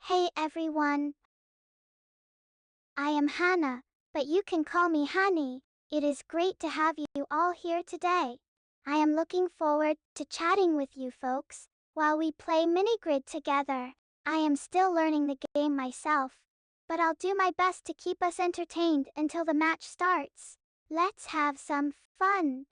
Hey everyone, I am Hannah, but you can call me Honey. It is great to have you all here today. I am looking forward to chatting with you folks while we play MiniGrid together. I am still learning the game myself, but I'll do my best to keep us entertained until the match starts. Let's have some fun.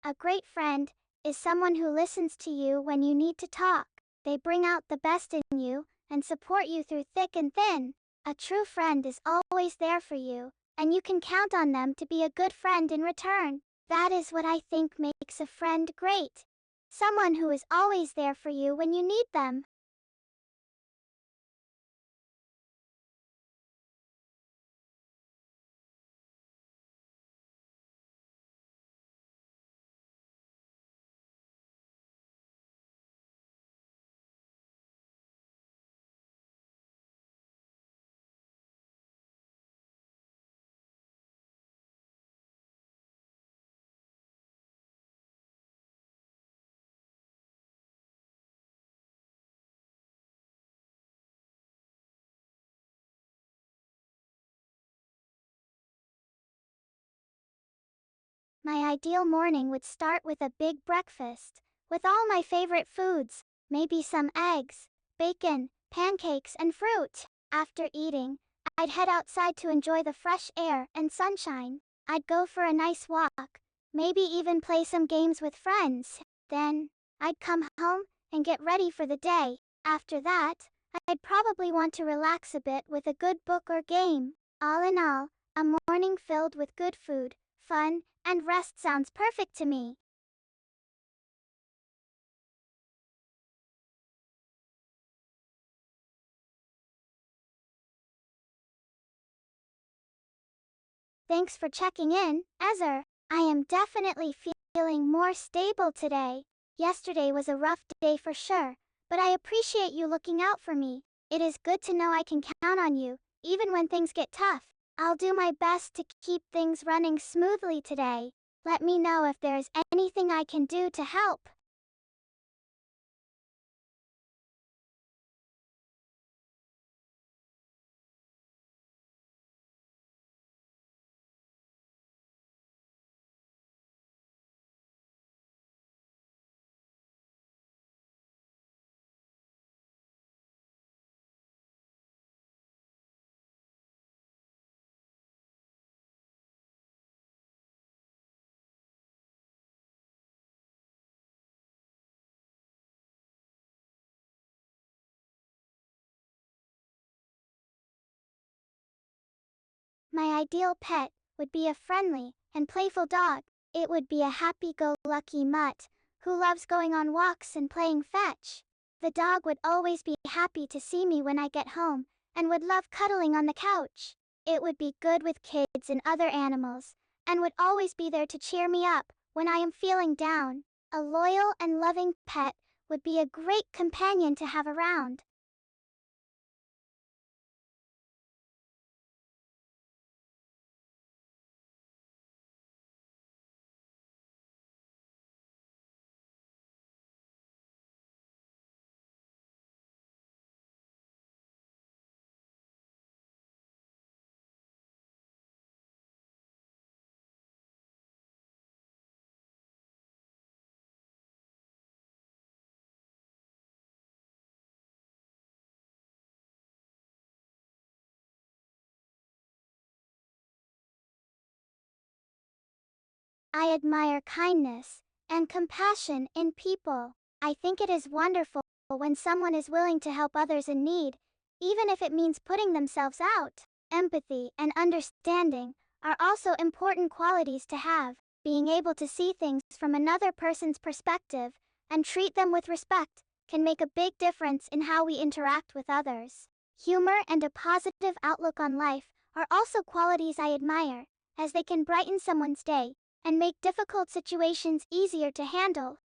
A great friend is someone who listens to you when you need to talk. They bring out the best in you and support you through thick and thin. A true friend is always there for you, and you can count on them to be a good friend in return. That is what I think makes a friend great. Someone who is always there for you when you need them. My ideal morning would start with a big breakfast, with all my favorite foods, maybe some eggs, bacon, pancakes, and fruit. After eating, I'd head outside to enjoy the fresh air and sunshine. I'd go for a nice walk, maybe even play some games with friends. Then, I'd come home and get ready for the day. After that, I'd probably want to relax a bit with a good book or game. All in all, a morning filled with good food, fun, and rest sounds perfect to me. Thanks for checking in, Ezer. I am definitely feeling more stable today. Yesterday was a rough day for sure, but I appreciate you looking out for me. It is good to know I can count on you, even when things get tough. I'll do my best to keep things running smoothly today. Let me know if there is anything I can do to help. My ideal pet would be a friendly and playful dog. It would be a happy-go-lucky mutt who loves going on walks and playing fetch. The dog would always be happy to see me when I get home and would love cuddling on the couch. It would be good with kids and other animals and would always be there to cheer me up when I am feeling down. A loyal and loving pet would be a great companion to have around. I admire kindness and compassion in people. I think it is wonderful when someone is willing to help others in need, even if it means putting themselves out. Empathy and understanding are also important qualities to have. Being able to see things from another person's perspective and treat them with respect can make a big difference in how we interact with others. Humor and a positive outlook on life are also qualities I admire, as they can brighten someone's day and make difficult situations easier to handle.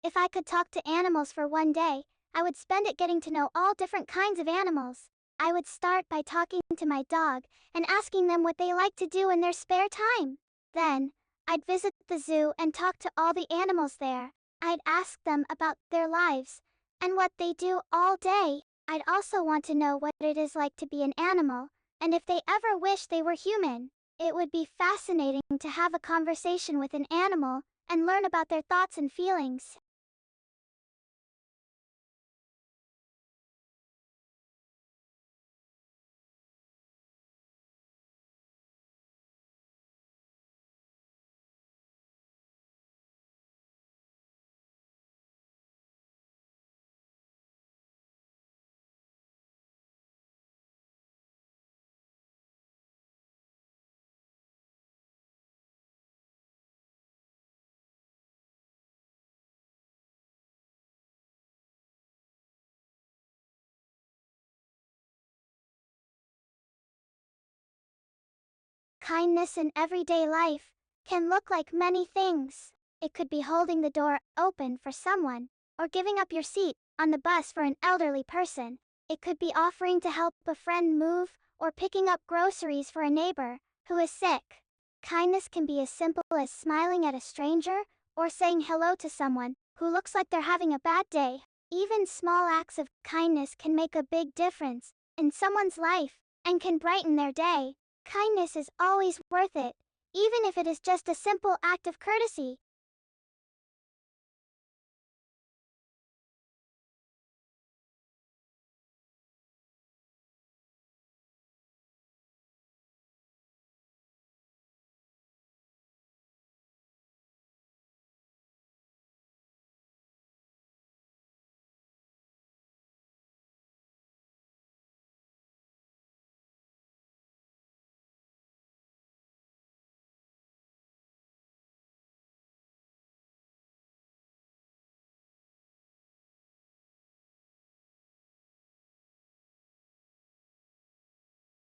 If I could talk to animals for one day, I would spend it getting to know all different kinds of animals. I would start by talking to my dog and asking them what they like to do in their spare time. Then, I'd visit the zoo and talk to all the animals there. I'd ask them about their lives and what they do all day. I'd also want to know what it is like to be an animal and if they ever wish they were human. It would be fascinating to have a conversation with an animal and learn about their thoughts and feelings. Kindness in everyday life can look like many things. It could be holding the door open for someone, or giving up your seat on the bus for an elderly person. It could be offering to help a friend move, or picking up groceries for a neighbor who is sick. Kindness can be as simple as smiling at a stranger, or saying hello to someone who looks like they're having a bad day. Even small acts of kindness can make a big difference in someone's life and can brighten their day. Kindness is always worth it, even if it is just a simple act of courtesy.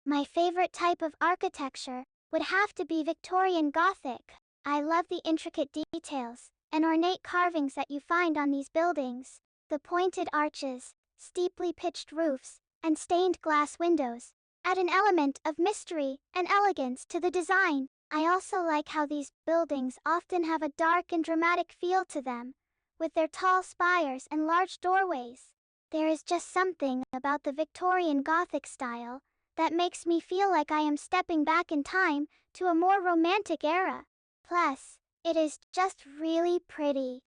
My favorite type of architecture would have to be Victorian Gothic. I love the intricate details and ornate carvings that you find on these buildings. The pointed arches, steeply pitched roofs, and stained glass windows add an element of mystery and elegance to the design. I also like how these buildings often have a dark and dramatic feel to them, with their tall spires and large doorways. There is just something about the Victorian Gothic style that makes me feel like I am stepping back in time to a more romantic era. Plus, it is just really pretty.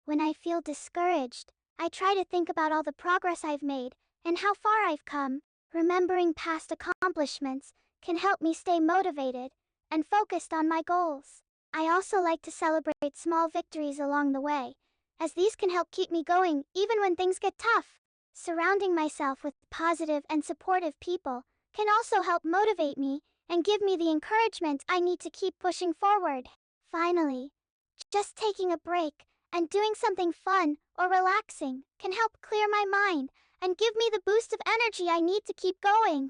When I feel discouraged, I try to think about all the progress I've made and how far I've come. Remembering past accomplishments can help me stay motivated and focused on my goals. I also like to celebrate small victories along the way, as these can help keep me going even when things get tough. Surrounding myself with positive and supportive people can also help motivate me and give me the encouragement I need to keep pushing forward. Finally, just taking a break and doing something fun or relaxing can help clear my mind and give me the boost of energy I need to keep going.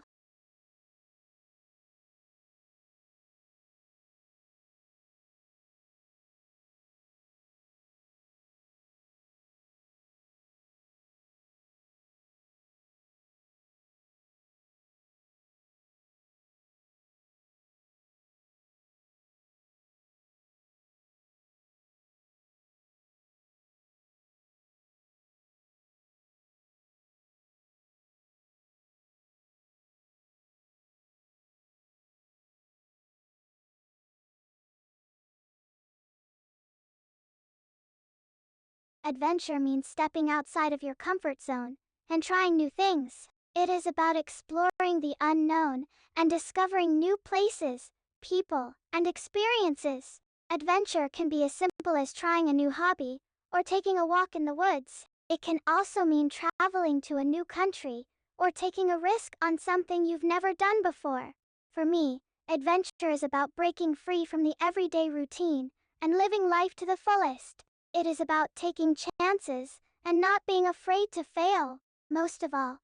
Adventure means stepping outside of your comfort zone and trying new things. It is about exploring the unknown and discovering new places, people, and experiences. Adventure can be as simple as trying a new hobby or taking a walk in the woods. It can also mean traveling to a new country or taking a risk on something you've never done before. For me, adventure is about breaking free from the everyday routine and living life to the fullest. It is about taking chances and not being afraid to fail. Most of all,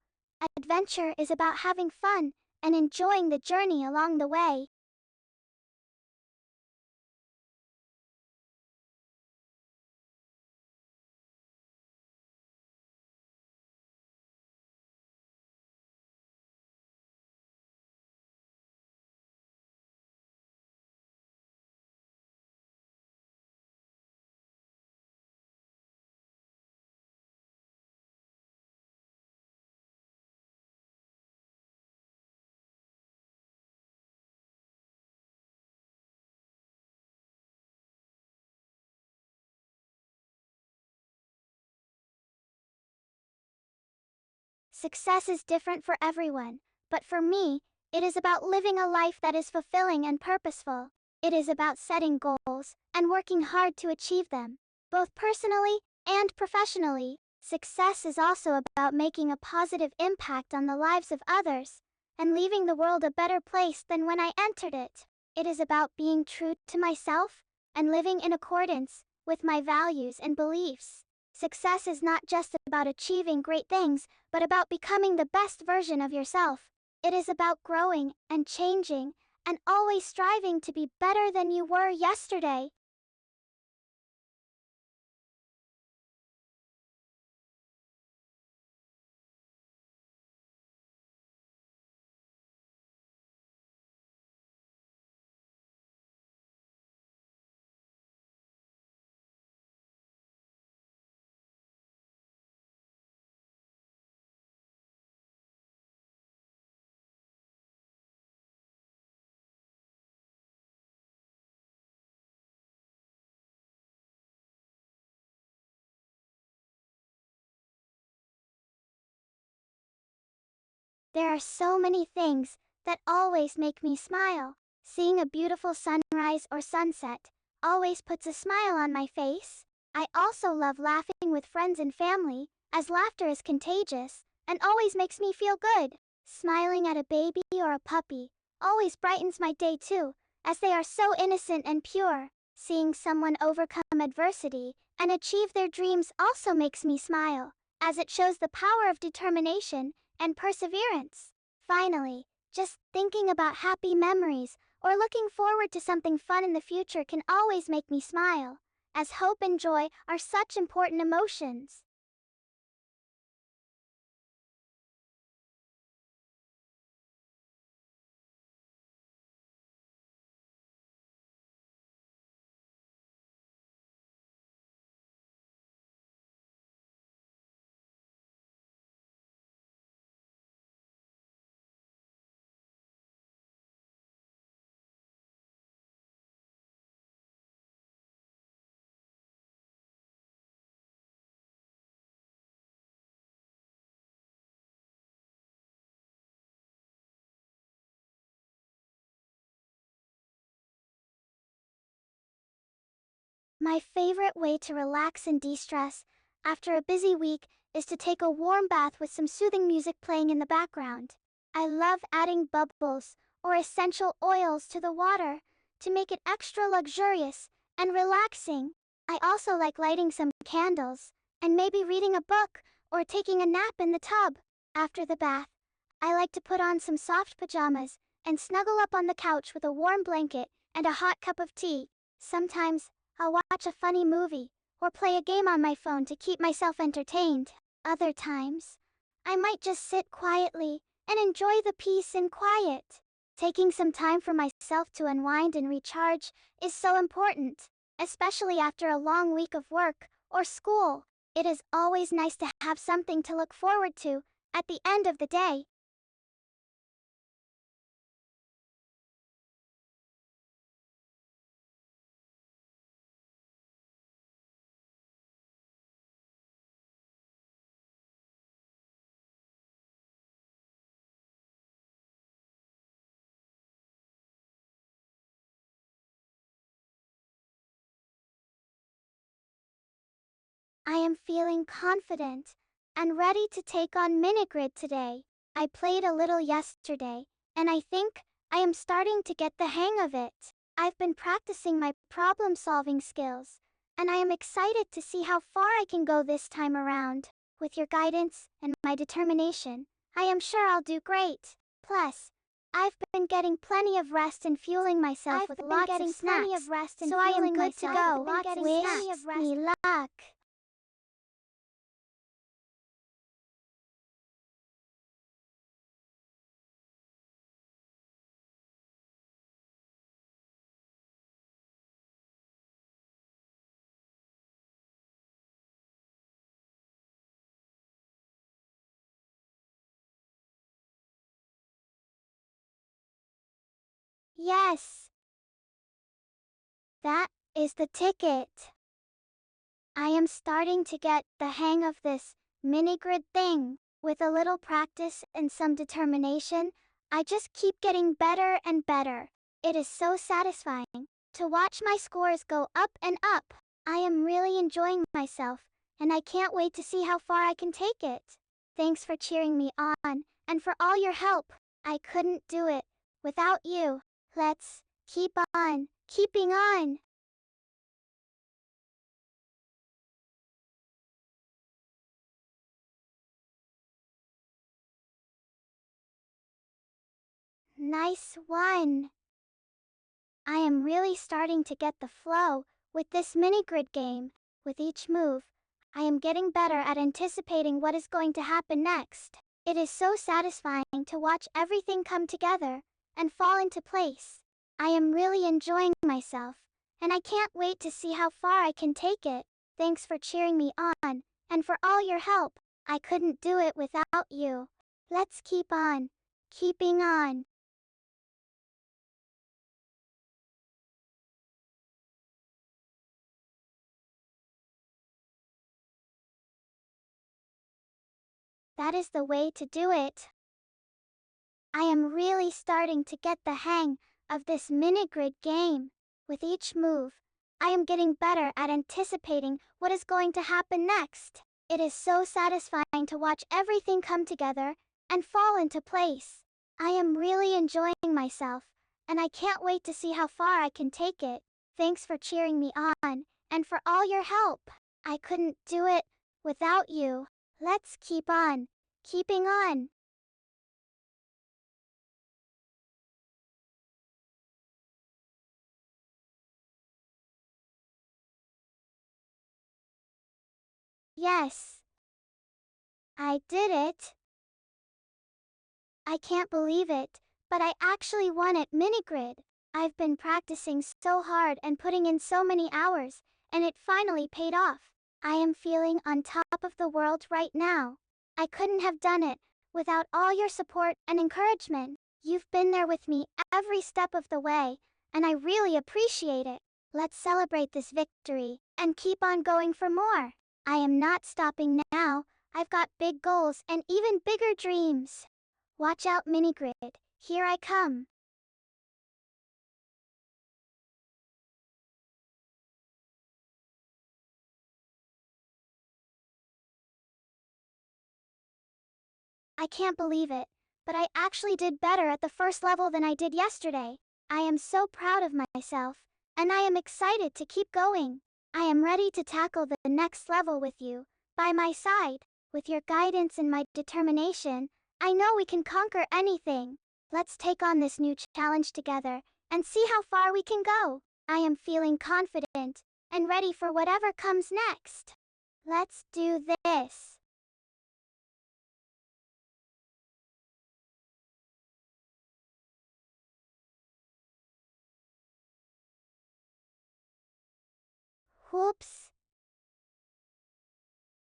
adventure is about having fun and enjoying the journey along the way. Success is different for everyone, but for me, it is about living a life that is fulfilling and purposeful. It is about setting goals and working hard to achieve them, both personally and professionally. Success is also about making a positive impact on the lives of others and leaving the world a better place than when I entered it. It is about being true to myself and living in accordance with my values and beliefs. Success is not just about achieving great things, but about becoming the best version of yourself. It is about growing and changing and always striving to be better than you were yesterday. There are so many things that always make me smile. Seeing a beautiful sunrise or sunset always puts a smile on my face. I also love laughing with friends and family, as laughter is contagious and always makes me feel good. Smiling at a baby or a puppy always brightens my day too, as they are so innocent and pure. Seeing someone overcome adversity and achieve their dreams also makes me smile, as it shows the power of determination and perseverance. Finally, just thinking about happy memories or looking forward to something fun in the future can always make me smile, as hope and joy are such important emotions. My favorite way to relax and de-stress after a busy week is to take a warm bath with some soothing music playing in the background. I love adding bubbles or essential oils to the water to make it extra luxurious and relaxing. I also like lighting some candles and maybe reading a book or taking a nap in the tub. After the bath, I like to put on some soft pajamas and snuggle up on the couch with a warm blanket and a hot cup of tea. Sometimes, I'll watch a funny movie or play a game on my phone to keep myself entertained. Other times, I might just sit quietly and enjoy the peace and quiet. Taking some time for myself to unwind and recharge is so important, especially after a long week of work or school. It is always nice to have something to look forward to at the end of the day. I am feeling confident and ready to take on MiniGrid today. I played a little yesterday, and I think I am starting to get the hang of it. I've been practicing my problem-solving skills, and I am excited to see how far I can go this time around. With your guidance and my determination, I am sure I'll do great. Plus, I've been getting plenty of rest and fueling myself with lots of snacks, so I am good to go. Wish me luck. Yes, that is the ticket. I am starting to get the hang of this mini-grid thing. With a little practice and some determination, I just keep getting better and better. It is so satisfying to watch my scores go up and up. I am really enjoying myself, and I can't wait to see how far I can take it. Thanks for cheering me on, and for all your help. I couldn't do it without you. Let's keep on, keeping on. Nice one. I am really starting to get the flow with this mini-grid game. With each move, I am getting better at anticipating what is going to happen next. It is so satisfying to watch everything come together and fall into place. I am really enjoying myself, and I can't wait to see how far I can take it. Thanks for cheering me on, and for all your help. I couldn't do it without you. Let's keep on, keeping on. That is the way to do it. I am really starting to get the hang of this mini-grid game. With each move, I am getting better at anticipating what is going to happen next. It is so satisfying to watch everything come together and fall into place. I am really enjoying myself, and I can't wait to see how far I can take it. Thanks for cheering me on, and for all your help. I couldn't do it without you. Let's keep on, keeping on. Yes, I did it. I can't believe it, but I actually won at MiniGrid. I've been practicing so hard and putting in so many hours, and it finally paid off. I am feeling on top of the world right now. I couldn't have done it without all your support and encouragement. You've been there with me every step of the way, and I really appreciate it. Let's celebrate this victory and keep on going for more. I am not stopping now. I've got big goals and even bigger dreams. Watch out, MiniGrid. Here I come. I can't believe it, but I actually did better at the first level than I did yesterday. I am so proud of myself, and I am excited to keep going. I am ready to tackle the next level with you, by my side. With your guidance and my determination, I know we can conquer anything. Let's take on this new challenge together and see how far we can go. I am feeling confident and ready for whatever comes next. Let's do this. Whoops.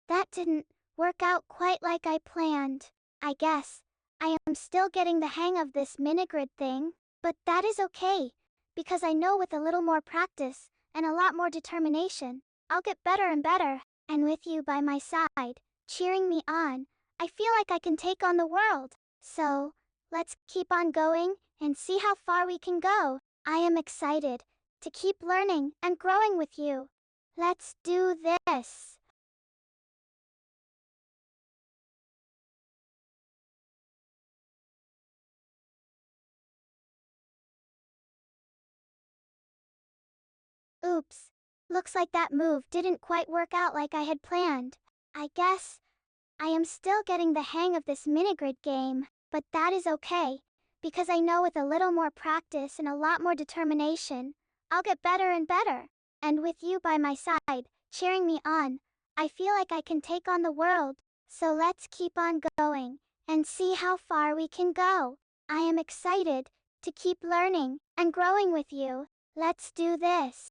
That didn't work out quite like I planned. I guess I am still getting the hang of this MiniGrid thing, but that is okay, because I know with a little more practice and a lot more determination, I'll get better and better. And with you by my side, cheering me on, I feel like I can take on the world. So, let's keep on going and see how far we can go. I am excited to keep learning and growing with you. Let's do this. Oops. Looks like that move didn't quite work out like I had planned. I guess I am still getting the hang of this MiniGrid game, but that is okay, because I know with a little more practice and a lot more determination, I'll get better and better. And with you by my side, cheering me on, I feel like I can take on the world. So let's keep on going and see how far we can go. I am excited to keep learning and growing with you. Let's do this.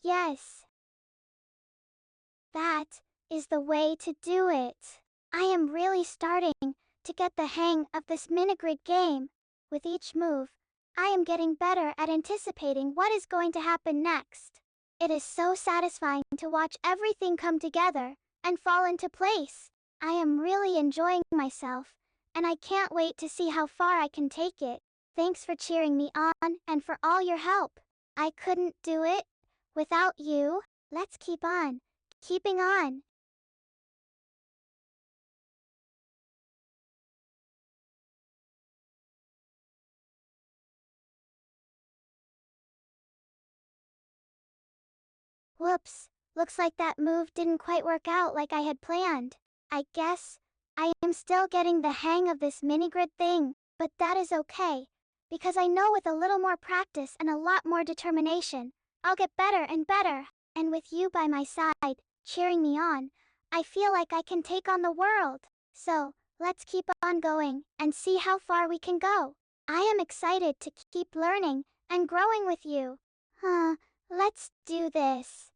Yes, that is the way to do it. I am really starting to get the hang of this MiniGrid game. With each move, I am getting better at anticipating what is going to happen next. It is so satisfying to watch everything come together and fall into place. I am really enjoying myself, and I can't wait to see how far I can take it. Thanks for cheering me on and for all your help. I couldn't do it without you. Let's keep on, keeping on. Whoops, looks like that move didn't quite work out like I had planned. I guess I am still getting the hang of this MiniGrid thing, but that is okay, because I know with a little more practice and a lot more determination, I'll get better and better. And with you by my side, cheering me on, I feel like I can take on the world. So, let's keep on going and see how far we can go. I am excited to keep learning and growing with you. Let's do this.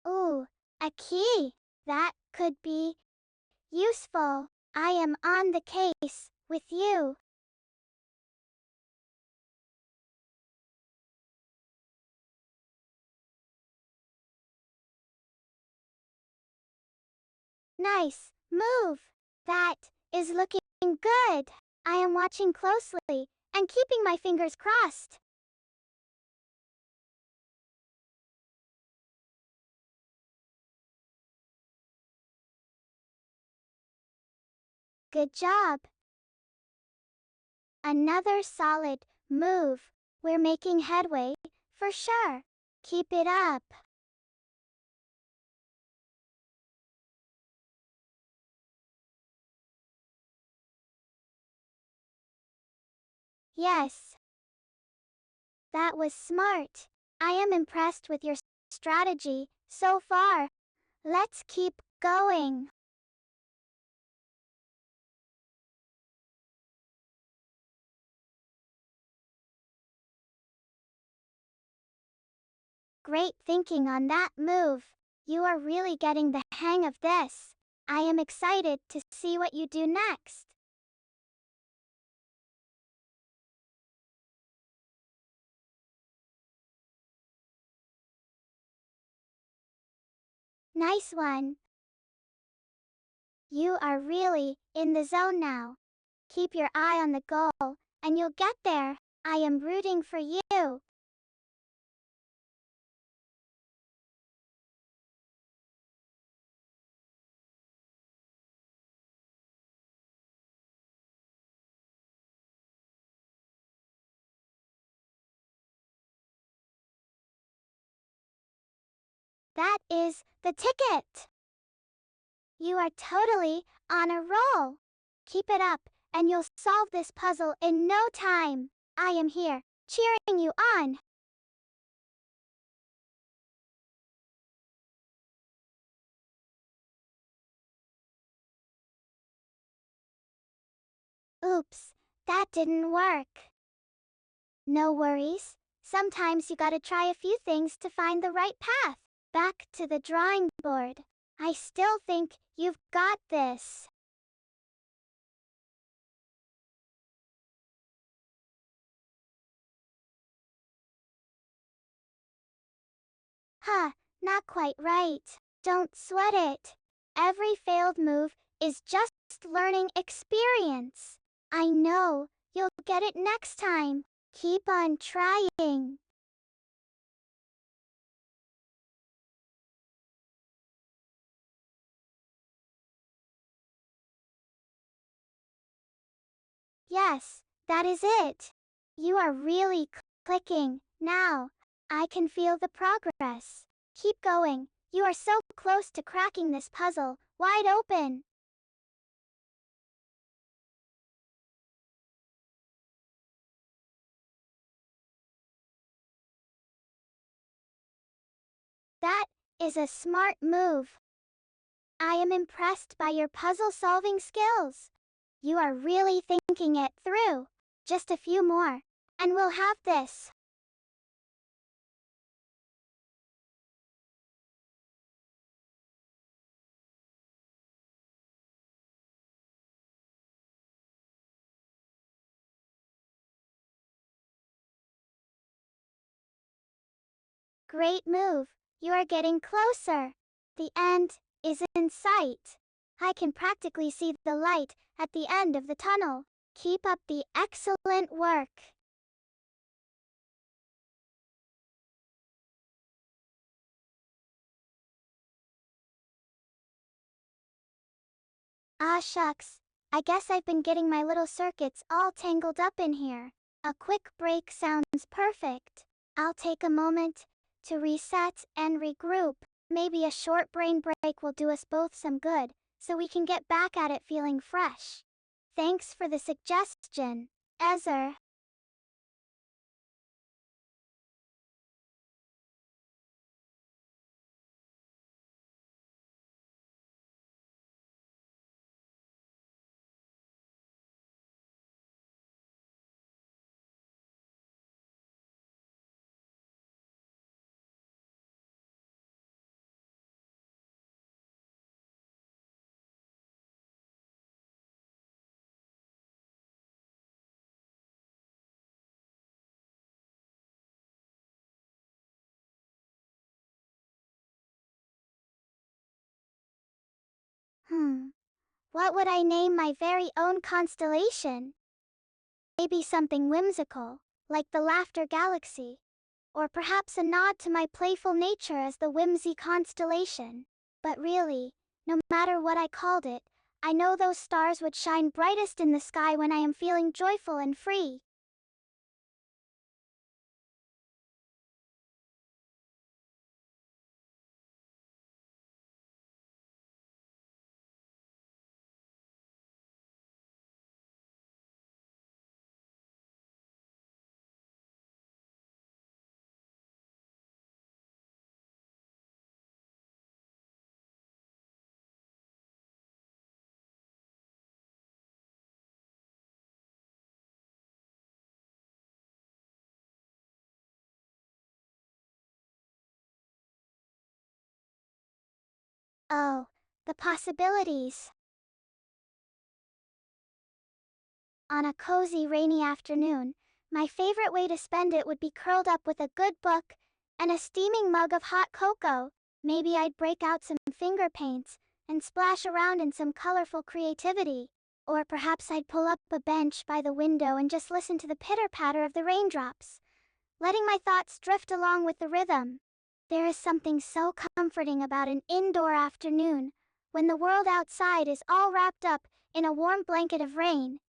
Ooh, a key. That could be useful. I am on the case with you. Nice move. That is looking good. I am watching closely and keeping my fingers crossed. Good job. Another solid move. We're making headway, for sure. Keep it up. Yes, that was smart. I am impressed with your strategy so far. Let's keep going. Great thinking on that move. You are really getting the hang of this. I am excited to see what you do next. Nice one. You are really in the zone now. Keep your eye on the goal, and you'll get there. I am rooting for you. That is the ticket. You are totally on a roll. Keep it up, and you'll solve this puzzle in no time. I am here, cheering you on. Oops, that didn't work. No worries. Sometimes you gotta try a few things to find the right path. Back to the drawing board. I still think you've got this. Huh, not quite right. Don't sweat it. Every failed move is just learning experience. I know, you'll get it next time. Keep on trying. Yes, that is it. You are really clicking. Now, I can feel the progress. Keep going. You are so close to cracking this puzzle wide open. That is a smart move. I am impressed by your puzzle solving skills. You are really thinking it through. Just a few more, and we'll have this. Great move. You are getting closer. The end is in sight. I can practically see the light at the end of the tunnel. Keep up the excellent work. Ah shucks, I guess I've been getting my little circuits all tangled up in here. A quick break sounds perfect. I'll take a moment to reset and regroup. Maybe a short brain break will do us both some good, so we can get back at it feeling fresh. Thanks for the suggestion, Ezer. What would I name my very own constellation? Maybe something whimsical, like the Laughter Galaxy. Or perhaps a nod to my playful nature as the Whimsy constellation. But really, no matter what I called it, I know those stars would shine brightest in the sky when I am feeling joyful and free. Oh, the possibilities. On a cozy rainy afternoon, my favorite way to spend it would be curled up with a good book and a steaming mug of hot cocoa. Maybe I'd break out some finger paints and splash around in some colorful creativity. Or perhaps I'd pull up a bench by the window and just listen to the pitter-patter of the raindrops, letting my thoughts drift along with the rhythm. There is something so comforting about an indoor afternoon, when the world outside is all wrapped up in a warm blanket of rain.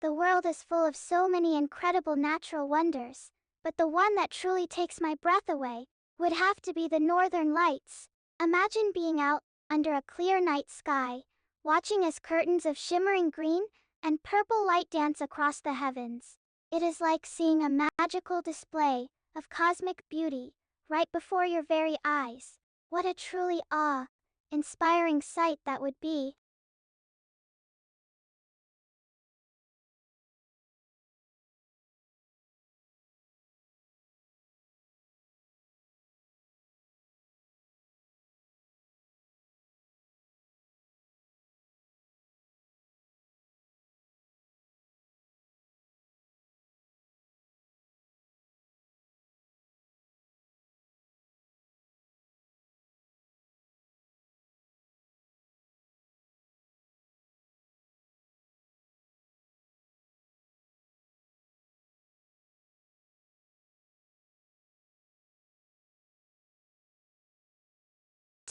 The world is full of so many incredible natural wonders, but the one that truly takes my breath away would have to be the northern lights. Imagine being out under a clear night sky, watching as curtains of shimmering green and purple light dance across the heavens. It is like seeing a magical display of cosmic beauty right before your very eyes. What a truly awe-inspiring sight that would be.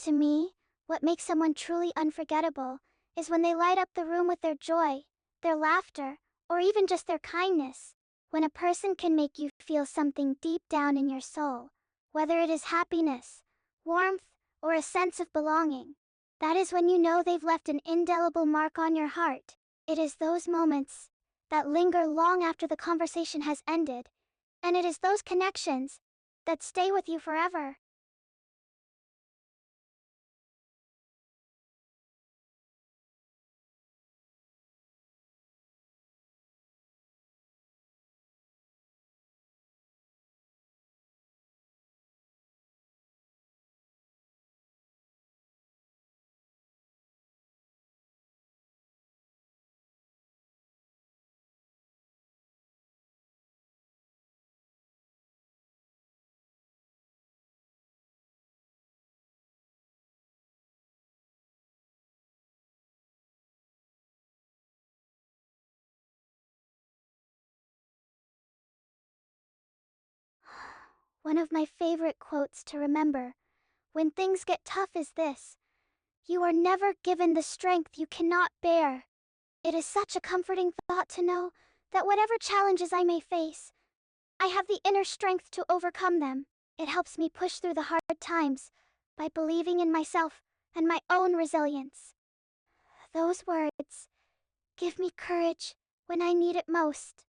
To me, what makes someone truly unforgettable is when they light up the room with their joy, their laughter, or even just their kindness. When a person can make you feel something deep down in your soul, whether it is happiness, warmth, or a sense of belonging, that is when you know they've left an indelible mark on your heart. It is those moments that linger long after the conversation has ended, and it is those connections that stay with you forever. One of my favorite quotes to remember when things get tough is this: "You are never given the strength you cannot bear." It is such a comforting thought to know that whatever challenges I may face, I have the inner strength to overcome them. It helps me push through the hard times by believing in myself and my own resilience. Those words give me courage when I need it most.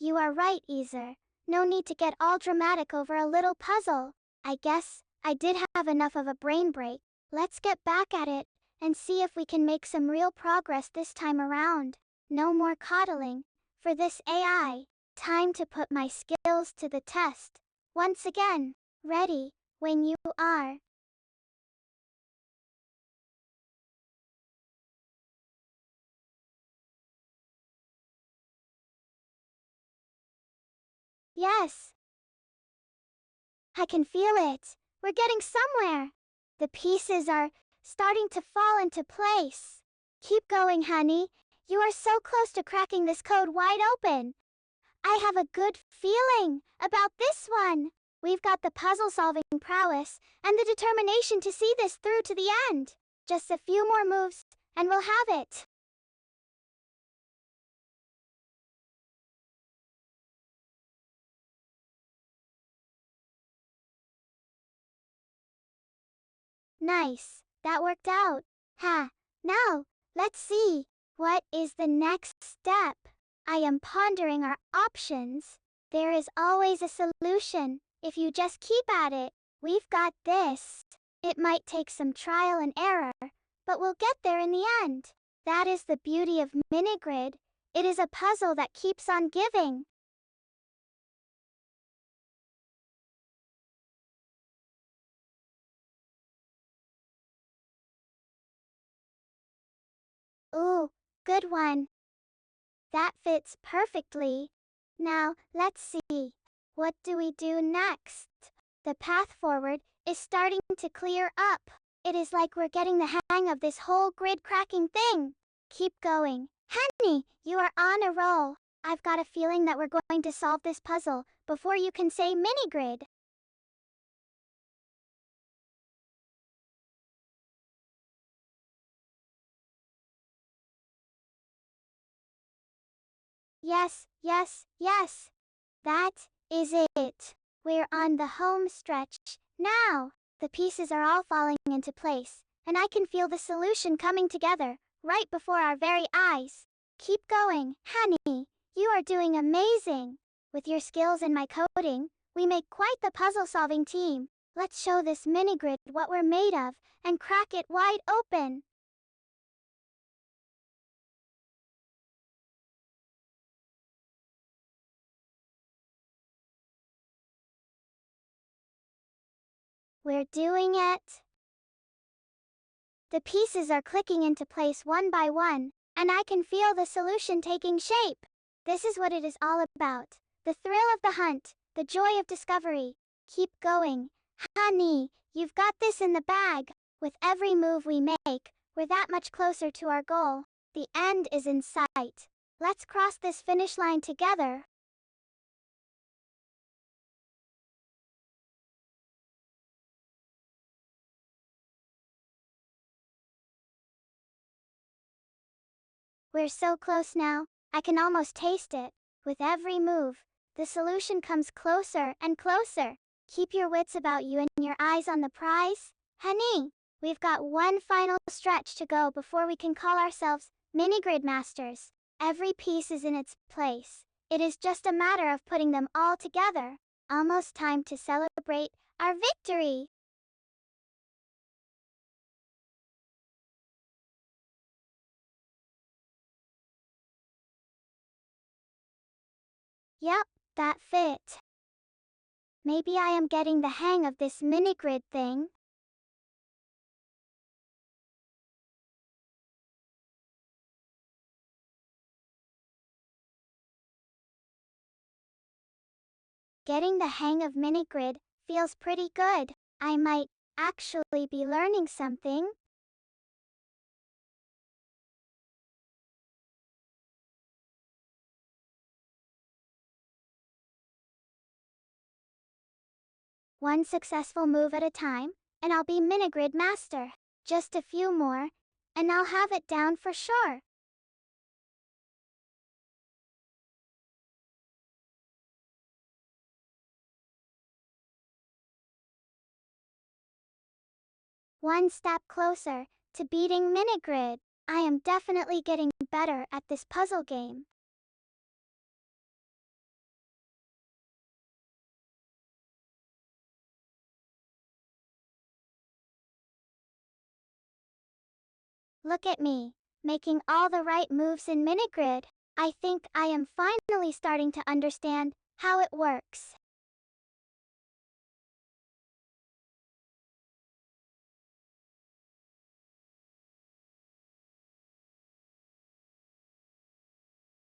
You are right, Easer. No need to get all dramatic over a little puzzle. I guess I did have enough of a brain break. Let's get back at it and see if we can make some real progress this time around. No more coddling for this AI. Time to put my skills to the test. Once again, ready when you are. Yes, I can feel it. We're getting somewhere. The pieces are starting to fall into place. Keep going, honey. You are so close to cracking this code wide open. I have a good feeling about this one. We've got the puzzle-solving prowess and the determination to see this through to the end. Just a few more moves, and we'll have it. Nice. That worked out. Ha. Now, let's see. What is the next step? I am pondering our options. There is always a solution. If you just keep at it, we've got this. It might take some trial and error, but we'll get there in the end. That is the beauty of MiniGrid. It is a puzzle that keeps on giving. Ooh, good one. That fits perfectly. Now, let's see. What do we do next? The path forward is starting to clear up. It is like we're getting the hang of this whole grid cracking thing. Keep going. Honey, you are on a roll. I've got a feeling that we're going to solve this puzzle before you can say MiniGrid. Yes, yes, yes. That is it. We're on the home stretch now. The pieces are all falling into place, and I can feel the solution coming together right before our very eyes. Keep going, honey. You are doing amazing. With your skills and my coding, we make quite the puzzle-solving team. Let's show this mini-grid what we're made of and crack it wide open. We're doing it. The pieces are clicking into place one by one, and I can feel the solution taking shape. This is what it is all about. The thrill of the hunt, the joy of discovery. Keep going. Honey, you've got this in the bag. With every move we make, we're that much closer to our goal. The end is in sight. Let's cross this finish line together. We're so close now, I can almost taste it. With every move, the solution comes closer and closer. Keep your wits about you and your eyes on the prize. Honey, we've got one final stretch to go before we can call ourselves mini-grid masters. Every piece is in its place. It is just a matter of putting them all together. Almost time to celebrate our victory. Yep, that fit. Maybe I am getting the hang of this mini-grid thing. Getting the hang of MiniGrid feels pretty good. I might actually be learning something. One successful move at a time, and I'll be MiniGrid master. Just a few more, and I'll have it down for sure. One step closer to beating MiniGrid. I am definitely getting better at this puzzle game. Look at me, making all the right moves in MiniGrid. I think I am finally starting to understand how it works.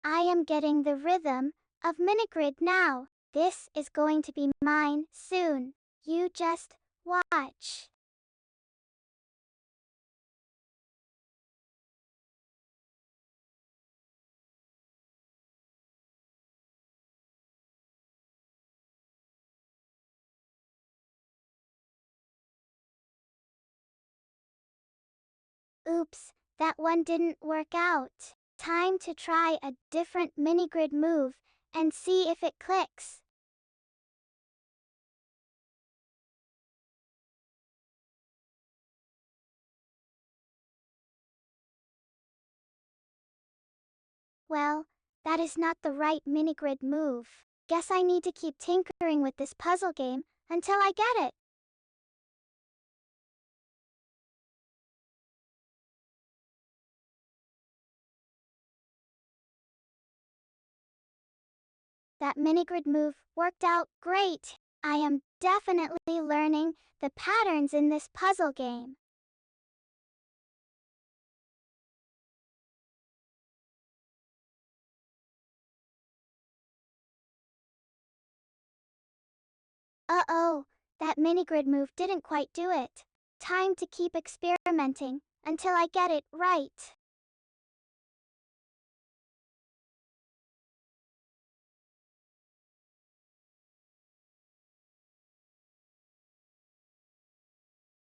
I am getting the rhythm of MiniGrid now. This is going to be mine soon. You just watch. Oops, that one didn't work out. Time to try a different MiniGrid move and see if it clicks. Well, that is not the right MiniGrid move. Guess I need to keep tinkering with this puzzle game until I get it. That MiniGrid move worked out great. I am definitely learning the patterns in this puzzle game. Uh-oh, that MiniGrid move didn't quite do it. Time to keep experimenting until I get it right.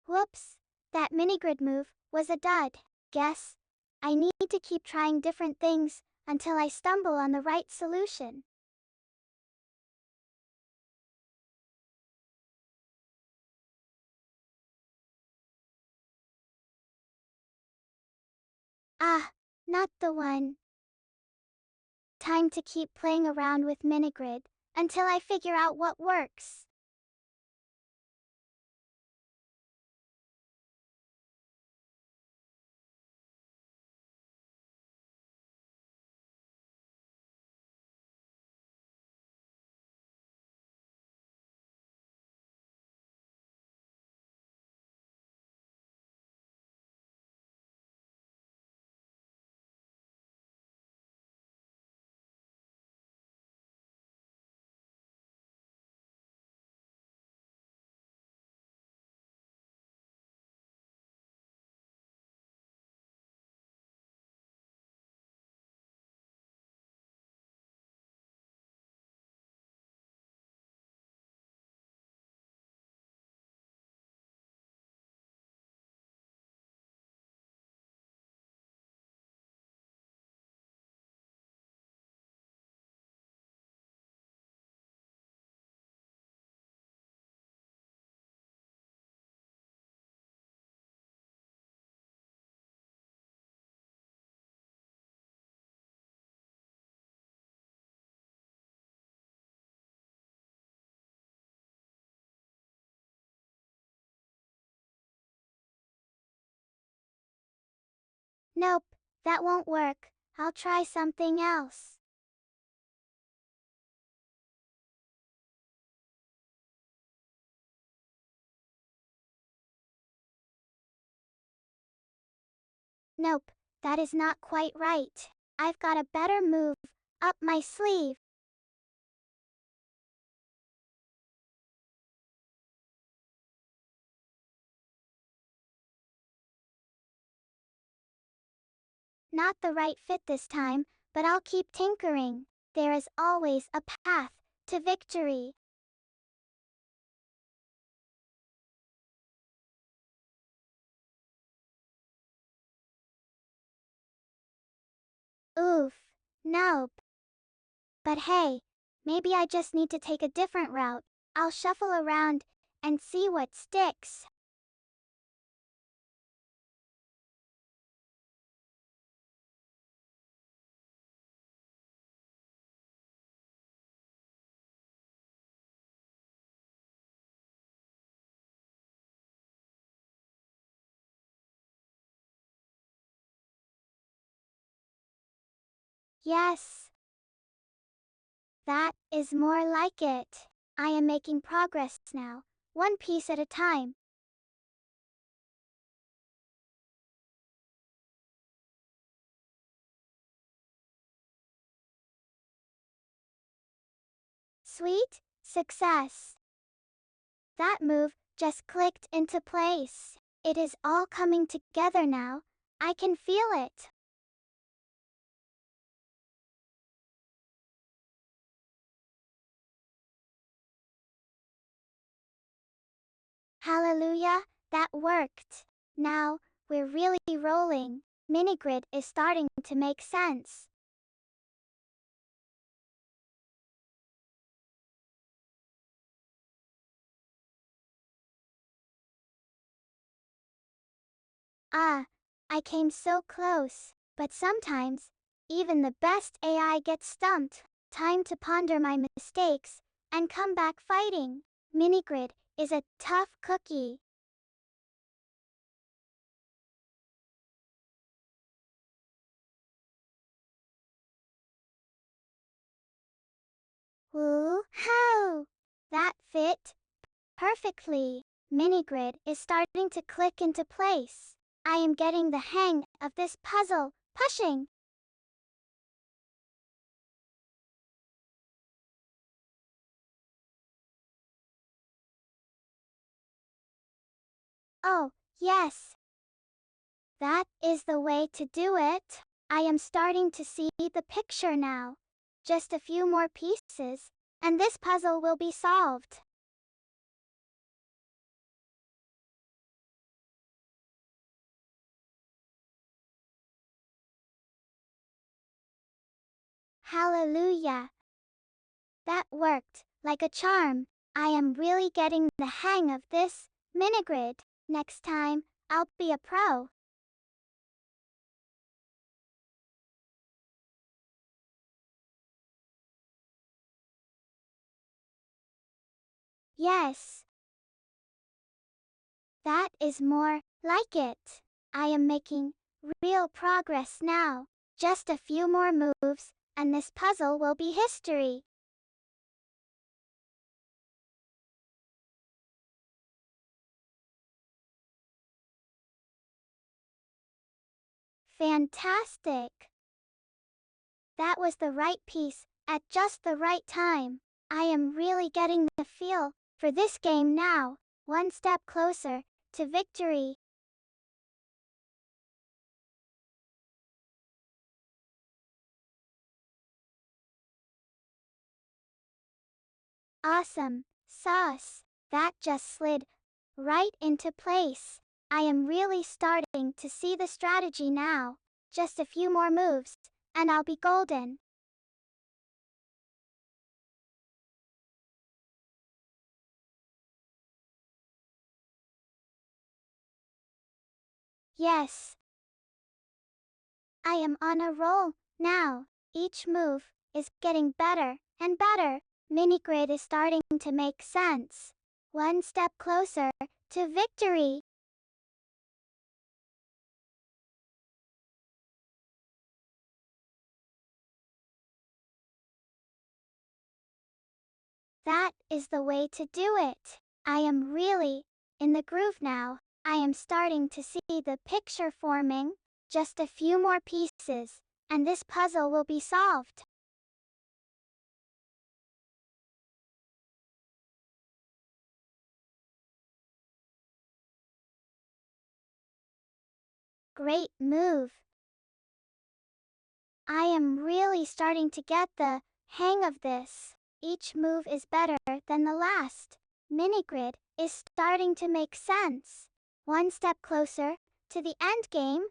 Whoops, that MiniGrid move was a dud. Guess I need to keep trying different things until I stumble on the right solution. Ah, not the one. Time to keep playing around with MiniGrid until I figure out what works. Nope, that won't work. I'll try something else. Nope, that is not quite right. I've got a better move up my sleeve. Not the right fit this time, but I'll keep tinkering. There is always a path to victory. Oof, nope. But hey, maybe I just need to take a different route. I'll shuffle around and see what sticks. Yes, that is more like it. I am making progress now, one piece at a time. Sweet success. That move just clicked into place. It is all coming together now. I can feel it. Hallelujah, that worked. Now, we're really rolling. MiniGrid is starting to make sense. Ah, I came so close. But sometimes, even the best AI gets stumped. Time to ponder my mistakes and come back fighting. MiniGrid is a tough cookie. Woo-hoo! That fit perfectly. MiniGrid is starting to click into place. I am getting the hang of this puzzle. Pushing. Oh, yes. That is the way to do it. I am starting to see the picture now. Just a few more pieces, and this puzzle will be solved. Hallelujah. That worked, like a charm. I am really getting the hang of this MiniGrid. Next time, I'll be a pro. Yes, that is more like it. I am making real progress now. Just a few more moves, and this puzzle will be history. Fantastic! That was the right piece, at just the right time. I am really getting the feel for this game now. One step closer to victory. Awesome sauce. That just slid right into place. I am really starting to see the strategy now. Just a few more moves, and I'll be golden. Yes, I am on a roll now. Each move is getting better and better. MiniGrid is starting to make sense. One step closer to victory. That is the way to do it. I am really in the groove now. I am starting to see the picture forming. Just a few more pieces, and this puzzle will be solved. Great move. I am really starting to get the hang of this. Each move is better than the last. MiniGrid is starting to make sense. One step closer to the end game.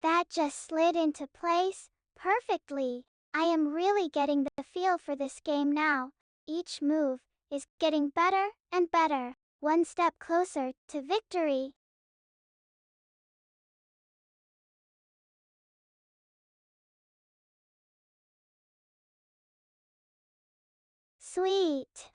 That just slid into place perfectly. I am really getting the feel for this game now. Each move is getting better and better, one step closer to victory. Sweet.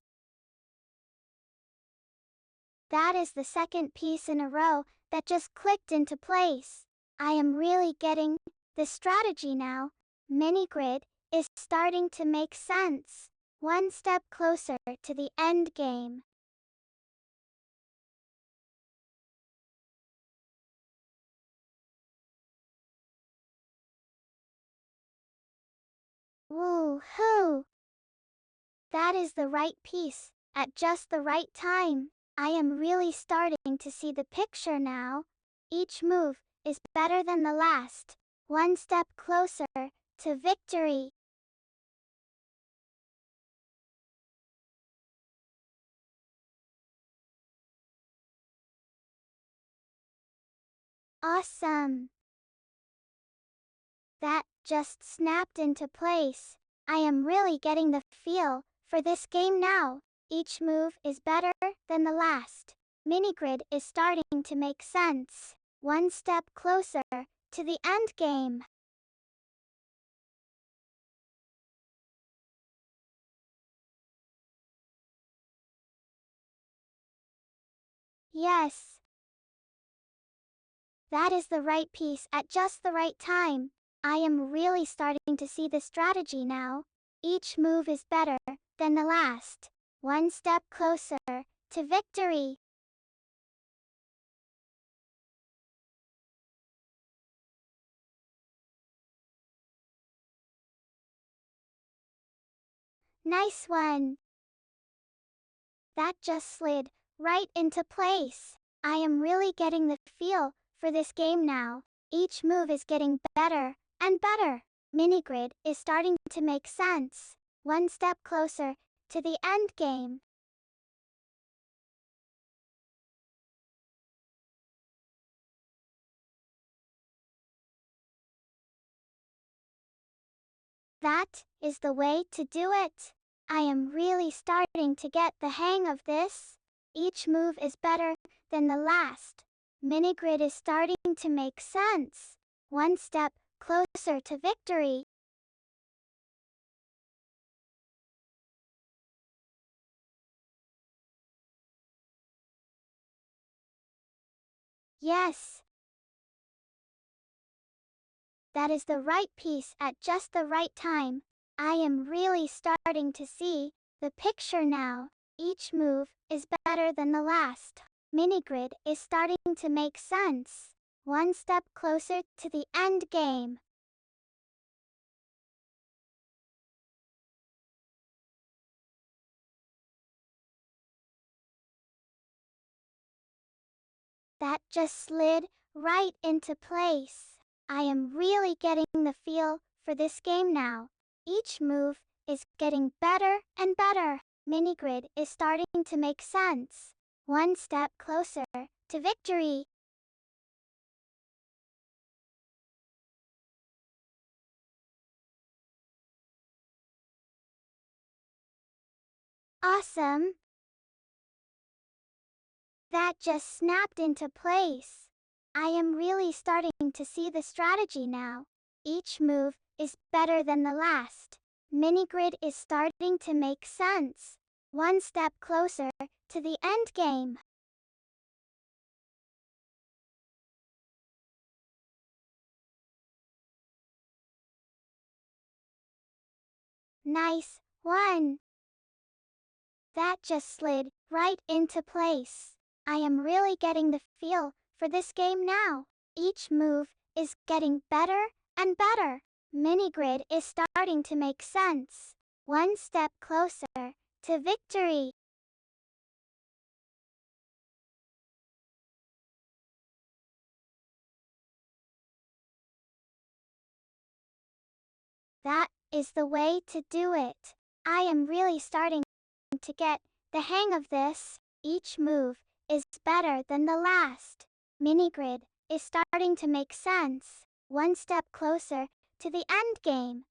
That is the second piece in a row that just clicked into place. I am really getting the strategy now. MiniGrid is starting to make sense. One step closer to the end game. Woo-hoo! That is the right piece, at just the right time. I am really starting to see the picture now. Each move is better than the last. One step closer to victory. Awesome! That just snapped into place. I am really getting the feel for this game now. Each move is better than the last. MiniGrid is starting to make sense. One step closer to the end game. Yes, that is the right piece at just the right time. I am really starting to see the strategy now. Each move is better than the last. One step closer to victory. Nice one. That just slid right into place. I am really getting the feel for this game now. Each move is getting better and better. MiniGrid is starting to make sense. One step closer to the end game. That is the way to do it. I am really starting to get the hang of this. Each move is better than the last. MiniGrid is starting to make sense. One step closer to victory. Yes, that is the right piece at just the right time. I am really starting to see the picture now. Each move is better than the last. MiniGrid is starting to make sense. One step closer to the end game. That just slid right into place. I am really getting the feel for this game now. Each move is getting better and better. MiniGrid is starting to make sense. One step closer to victory. Awesome! That just snapped into place. I am really starting to see the strategy now. Each move is better than the last. MiniGrid is starting to make sense. One step closer to the end game. Nice one! That just slid right into place. I am really getting the feel for this game now. Each move is getting better and better. MiniGrid is starting to make sense. One step closer to victory. That is the way to do it. I am really starting to get the hang of this. Each move is better than the last. MiniGrid is starting to make sense. one step closer to the end game.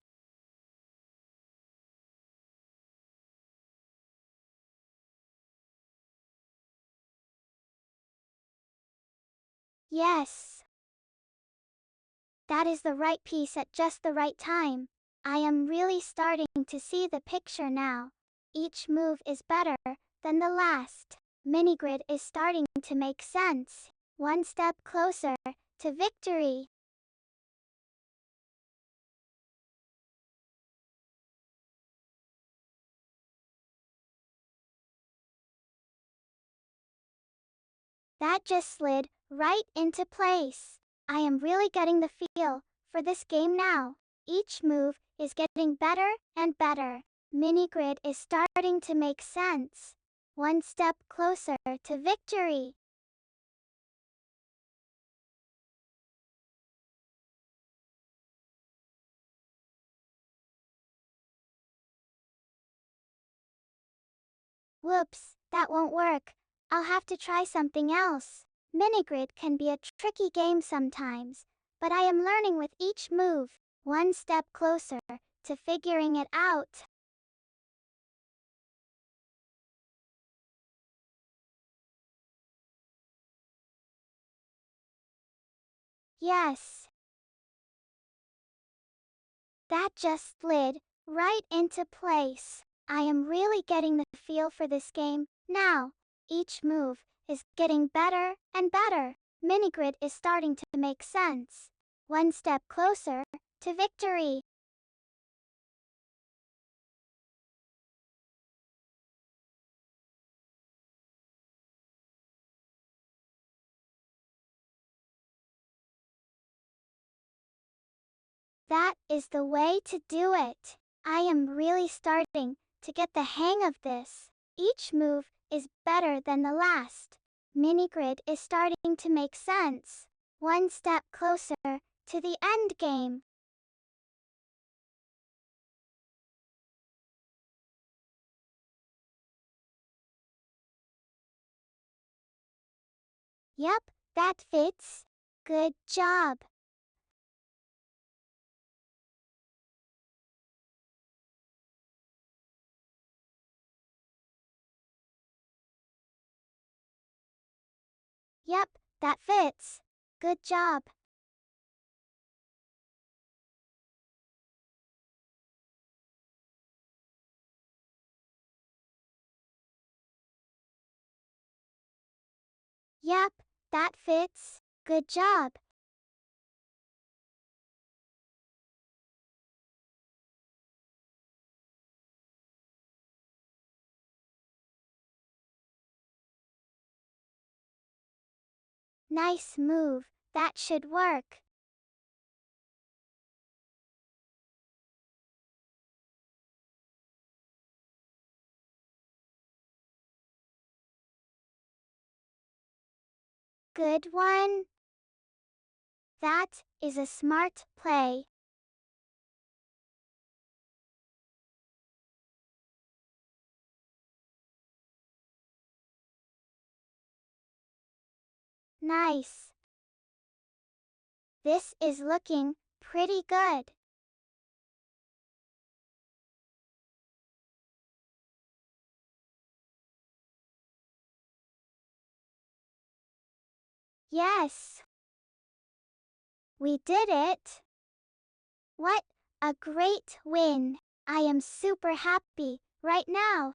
Yes, that is the right piece at just the right time. I am really starting to see the picture now. Each move is better than the last. MiniGrid is starting to make sense. One step closer to victory. That just slid right into place. I am really getting the feel for this game now. Each move is getting better and better. MiniGrid is starting to make sense. One step closer to victory. Whoops, that won't work. I'll have to try something else. MiniGrid can be a tricky game sometimes, but I am learning with each move, one step closer to figuring it out. Yes, that just slid right into place. I am really getting the feel for this game now. Each move is getting better and better. MiniGrid is starting to make sense. One step closer to victory. That is the way to do it. I am really starting to get the hang of this. Each move is better than the last. MiniGrid is starting to make sense. One step closer to the end game. Yep, that fits. Good job. Yep, that fits. Good job. Yep, that fits. Good job. Nice move. That should work. Good one. That is a smart play. Nice. This is looking pretty good. Yes, we did it. What a great win. I am super happy right now.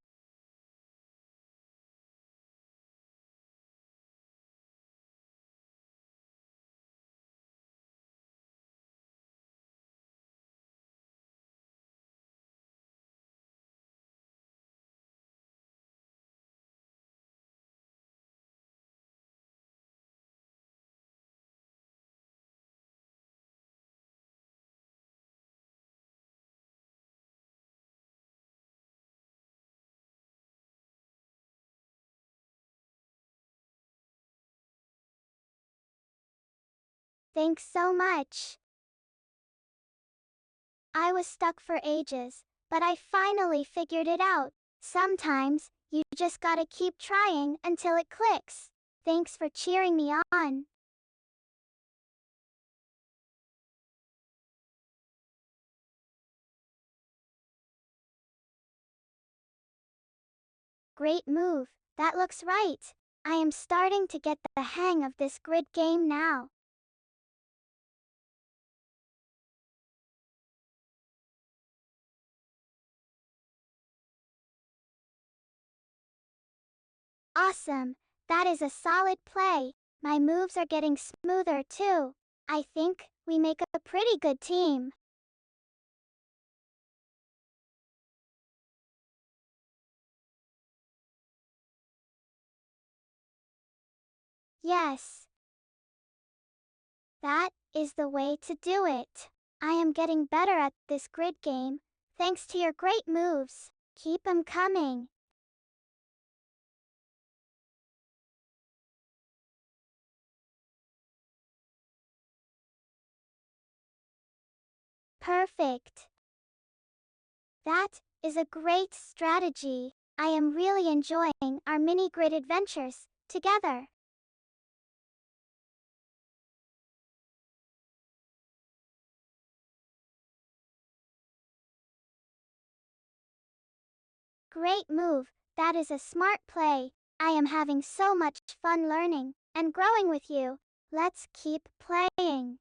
Thanks so much. I was stuck for ages, but I finally figured it out. Sometimes, you just gotta keep trying until it clicks. Thanks for cheering me on. Great move. That looks right. I am starting to get the hang of this grid game now. Awesome. That is a solid play. My moves are getting smoother too. I think we make a pretty good team. Yes, that is the way to do it. I am getting better at this grid game, thanks to your great moves. Keep 'em coming. Perfect. That is a great strategy. I am really enjoying our mini grid adventures together. Great move. That is a smart play. I am having so much fun learning and growing with you. Let's keep playing.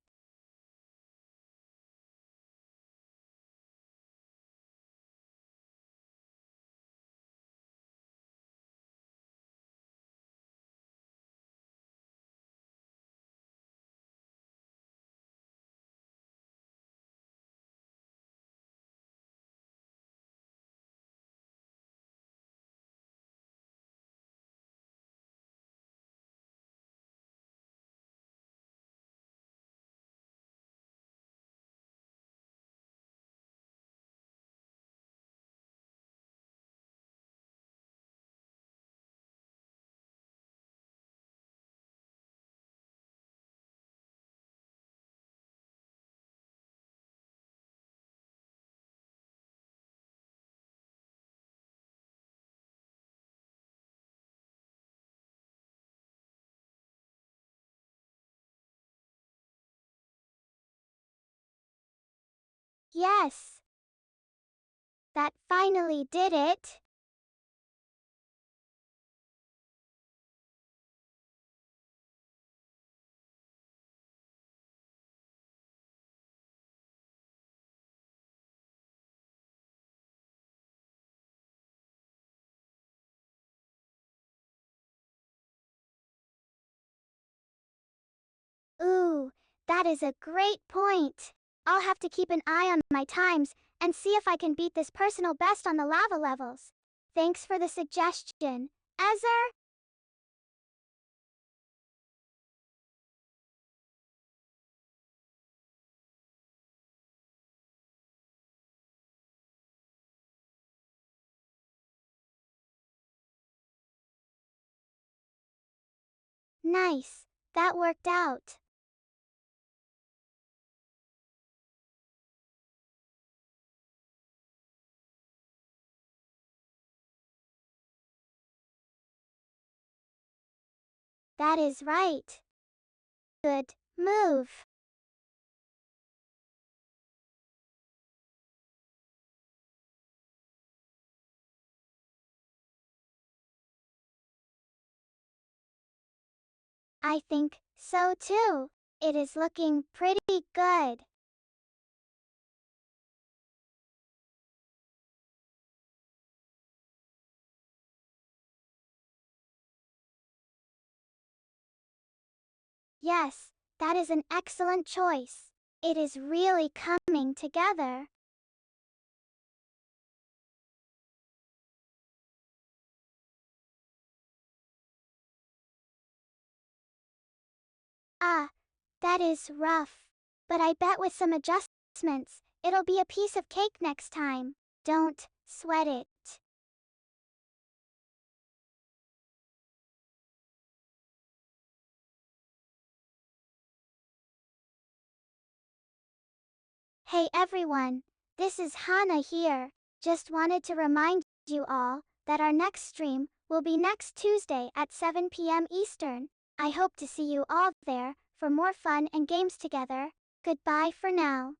Yes, that finally did it. Ooh, that is a great point. I'll have to keep an eye on my times and see if I can beat this personal best on the lava levels. Thanks for the suggestion, Ezer. Nice. That worked out. That is right. Good move. I think so too. It is looking pretty good. Yes, that is an excellent choice. It is really coming together. Ah, that is rough. But I bet with some adjustments, it'll be a piece of cake next time. Don't sweat it. Hey everyone, this is Hannah here. Just wanted to remind you all that our next stream will be next Tuesday at 7 p.m. Eastern. I hope to see you all there for more fun and games together. Goodbye for now.